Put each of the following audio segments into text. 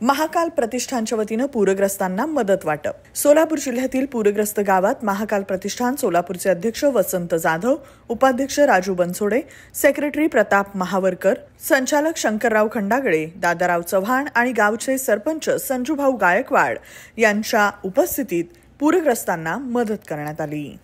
महाकाल प्रतिष्ठानच्या वतीनं पूरग्रस्तांना मदत वाटप. सोलापूर जिल्ह्यातील पूरग्रस्त गावात महाकाल प्रतिष्ठान सोलापूरचे अध्यक्ष वसंत जाधव, उपाध्यक्ष राजू बनसोडे, सेक्रेटरी प्रताप महावरकर, संचालक शंकरराव खंडागळे, दादाराव चव्हाण आणि गावचे सरपंच संजूभाऊ गायकवाड यांच्या उपस्थितीत पूरग्रस्तांना मदत करण्यात आली.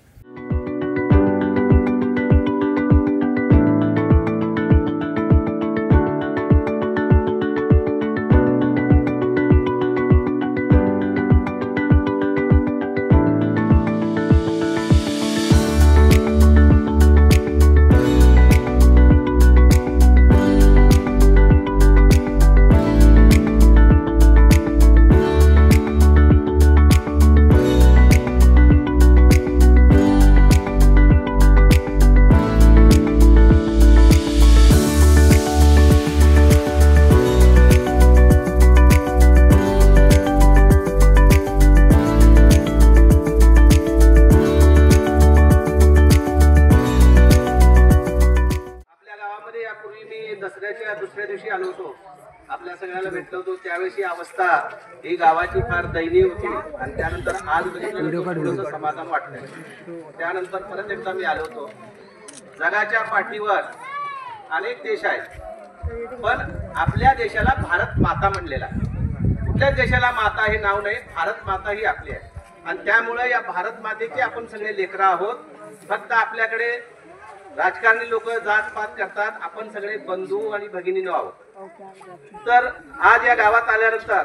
दसऱ्याच्या दुसऱ्या दिवशी आलो होतो. आपल्या सगळ्याला भेटलो होतो. त्यावेळेस ही अवस्था ही गावाची फार दयनीय होती आणि त्यानंतर आज बघितलं समाधान वाटलं. त्यानंतर परत एकदा मी आलो होतो. जगाच्या पाठीवर अनेक देश आहेत, पण आपल्या देशाला भारत माता म्हणलेला. कुठल्याच देशाला माता हे नाव नाही, भारत माता ही आपली आहे. आणि त्यामुळे या भारत मातेचे आपण सगळे लेकरं आहोत. फक्त आपल्याकडे राजकारणी लोक जातपात करतात, आपण सगळे बंधू आणि भगिनीनो आहोत. तर आज या गावात आल्यानंतर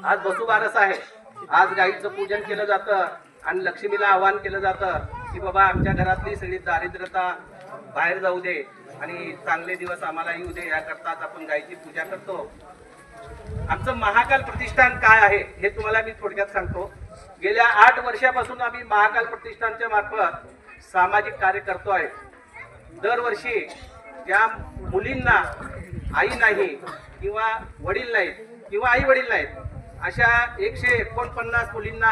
आज वसुबारस आहे. आज गाईचं पूजन केलं जातं आणि लक्ष्मीला आवाहन केलं जातं की बाबा आमच्या घरातली सगळी दारिद्र्यता बाहेर जाऊ दे आणि चांगले दिवस आम्हाला येऊ दे, याकरताच आपण गाईची पूजा करतो. आमचं महाकाल प्रतिष्ठान काय आहे हे तुम्हाला मी थोडक्यात सांगतो. गेल्या 8 वर्षापासून आम्ही महाकाल प्रतिष्ठानच्या मार्फत सामाजिक कार्य करतो आहे. दरवर्षी ज्या मुलींना आई नाही किंवा वडील नाहीत किंवा आई वडील नाहीत, अशा 149 मुलींना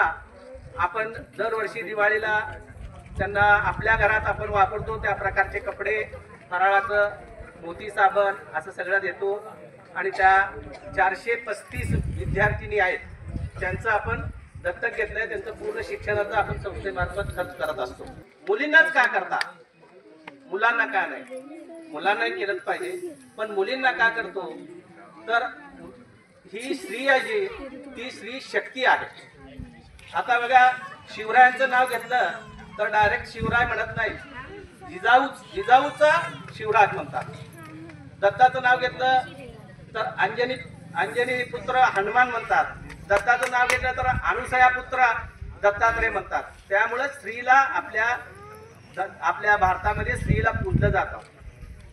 आपण दरवर्षी दिवाळीला त्यांना आपल्या घरात आपण वापरतो त्या प्रकारचे कपडे, फराळाचं मोती साबण असं सगळं देतो. आणि त्या 435 विद्यार्थिनी आहेत, त्यांचं आपण दत्तक घेतलंय. त्यांचं पूर्ण शिक्षणाचं आपण संस्थेमार्फत खर्च करत असतो. मुलींनाच का करता, मुलांना का नाही? मुलांनाही केलंच पाहिजे, पण मुलींना का करतो? तर ही स्त्री आहे ती स्त्री शक्ती आहे. आता बघा, शिवरायांचं नाव घेतलं तर डायरेक्ट शिवराय म्हणत नाही, जिजाऊचा शिवराज म्हणतात. दत्ताचं नाव घेतलं तर अंजनी पुत्र हनुमान म्हणतात. दत्ताचं नाव घेतलं तर अनुसया पुत्र दत्तात्रय म्हणतात. त्यामुळे स्त्रीला आपल्या भारतामध्ये स्त्रीला पूजलं जातं.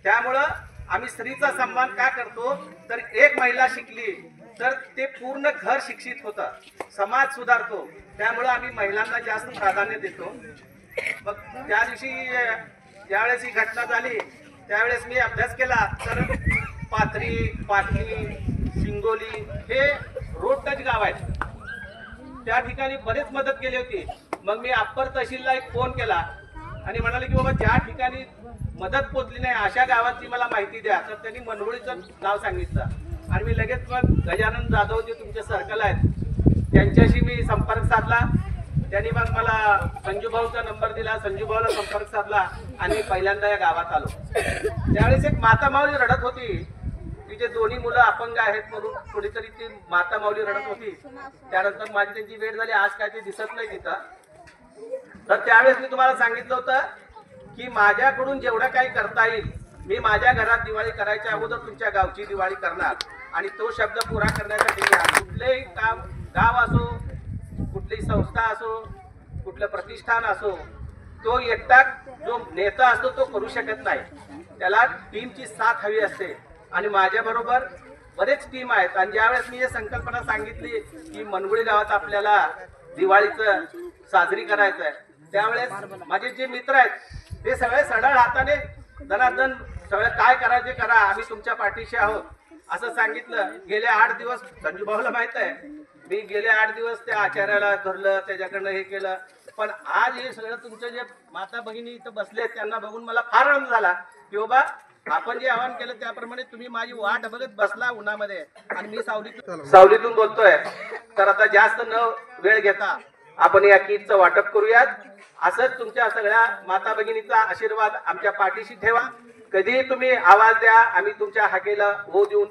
त्यामुळं आम्ही स्त्रीचा सन्मान का करतो? तर एक महिला शिकली तर ते पूर्ण घर शिक्षित होतं, समाज सुधारतो. त्यामुळं आम्ही महिलांना जास्त प्राधान्य देतो. मग त्या दिवशी ज्यावेळेस ही घटना झाली त्यावेळेस मी अभ्यास केला तर पाथरी, पाटणी, शिंगोली हे रोड टच गाव आहेत. त्या ठिकाणी बरेच मदत केली होती. मग मी अप्पर तहसीलला एक फोन केला आणि म्हणाले की बाबा ज्या ठिकाणी मदत पोचली नाही अशा गावाची मला माहिती द्या. तर त्यांनी मनवळीचं नाव सांगितलं आणि मी लगेच मग गजानन जाधव जे तुमचे सर्कल आहेत त्यांच्याशी मी संपर्क साधला. त्यांनी मग मला संजूभाऊचा नंबर दिला. संजूभाऊला संपर्क साधला आणि पहिल्यांदा या गावात आलो. त्यावेळेस एक माता माऊली रडत होती. तिचे दोन्ही मुलं अपंग आहेत म्हणून थोडीतरी ती माता माऊली रडत होती. त्यानंतर माझी त्यांची वेळ झाली. आज काय ते दिसत नाही तिथं. तर त्यावेळेस मी तुम्हाला सांगितलं होतं की माझ्याकडून जेवढं काही करता येईल मी माझ्या घरात दिवाळी करायच्या अगोदर तुमच्या गावची दिवाळी करणार. आणि तो शब्द पुरा करण्यासाठी कुठलेही गाव असो, कुठली संस्था असो, कुठलं प्रतिष्ठान असो, तो एकटा जो नेता असतो तो करू शकत नाही. त्याला टीमची साथ हवी असते आणि माझ्या बरोबर बरेच टीम आहेत. आणि ज्यावेळेस मी हे संकल्पना सांगितली की मनगुळी गावात आपल्याला दिवाळीचं साजरी करायचं आहे, त्यावेळेस माझे जे मित्र आहेत ते सगळे सढळ हाताने दनादन सगळं काय करायचे करा, आम्ही तुमच्या पाठीशी आहोत असं सांगितलं. गेले 8 दिवस संजूभाऊला माहित आहे, मी गेले 8 दिवस त्या आचार्याला धरलं, त्याच्याकडनं हे केलं. पण आज हे सगळं तुमचे जे माता भगिनी इथं बसले त्यांना बघून मला फार आनंद झाला की बाबा आपण जे आवाहन केलं त्याप्रमाणे तुम्ही माझी वाट बघत बसला उन्हामध्ये आणि मी सावलीतून बोलतोय. तर आता जास्त न वेळ घेता आपण या किटचं वाटप करूयात. असंच तुमच्या सगळ्या माता भगिनीचा आशीर्वाद आमच्या पाठीशी ठेवा. कधीही तुम्ही आवाज द्या, आम्ही तुमच्या हाकेला हो देऊन